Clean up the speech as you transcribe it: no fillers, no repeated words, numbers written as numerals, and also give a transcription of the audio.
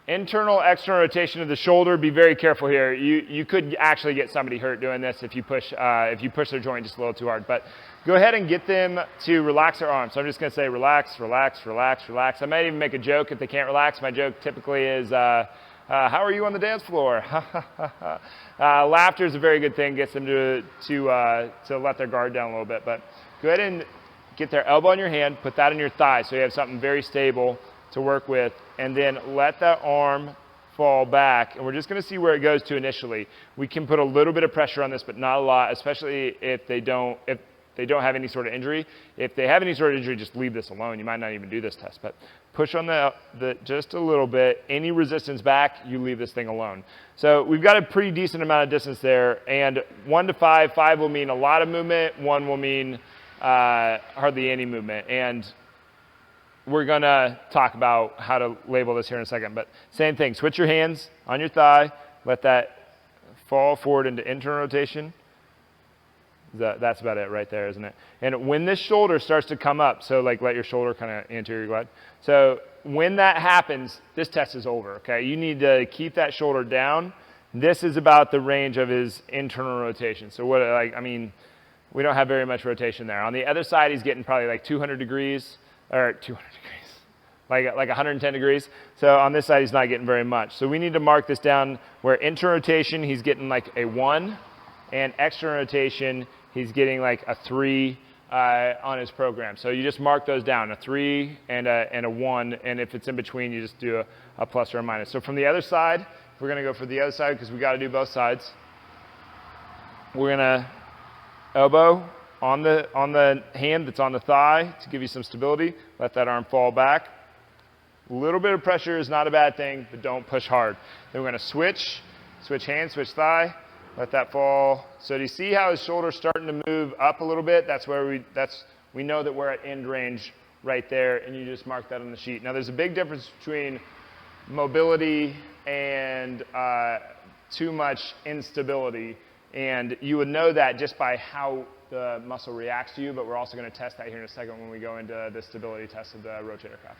Internal, external rotation of the shoulder. Be very careful here. You could actually get somebody hurt doing this if you push their joint just a little too hard. But go ahead and get them to relax their arms. So I'm just going to say relax, relax, relax, relax. I might even make a joke if they can't relax. My joke typically is, how are you on the dance floor? Laughter is a very good thing. Gets them to let their guard down a little bit. But go ahead and get their elbow on your hand. Put that on your thigh so you have something very stable to work with, and then let that arm fall back, and we're just going to see where it goes to initially. We can put a little bit of pressure on this, but not a lot, especially if they don't have any sort of injury. If they have any sort of injury, just leave this alone. You might not even do this test, but push on the just a little bit. Any resistance back, you leave this thing alone. So we've got a pretty decent amount of distance there, and 1 to 5, 5 will mean a lot of movement, 1 will mean hardly any movement. And we're going to talk about how to label this here in a second, but same thing. Switch your hands on your thigh. Let that fall forward into internal rotation. That's about it right there, isn't it? And when this shoulder starts to come up, so like let your shoulder kind of anterior glide. So when that happens, this test is over, okay? You need to keep that shoulder down. This is about the range of his internal rotation. So what, like, I mean, we don't have very much rotation there. On the other side, he's getting probably like 200 degrees. Or 200 degrees, like 110 degrees. So on this side, he's not getting very much. So we need to mark this down where internal rotation, he's getting like a 1, and external rotation, he's getting like a 3 on his program. So you just mark those down, a 3 and a 1, and if it's in between, you just do a plus or a minus. So from the other side, we're going to go for the other side because we got to do both sides. We're going to elbow on the hand that's on the thigh to give you some stability. Let that arm fall back. A little bit of pressure is not a bad thing, but don't push hard. Then we're going to switch hand, switch thigh, let that fall. So do you see how his shoulder's starting to move up a little bit? That's where we know that we're at end range right there, and you just mark that on the sheet. Now there's a big difference between mobility and too much instability, and you would know that just by how the muscle reacts to you, but we're also going to test that here in a second when we go into the stability test of the rotator cuff.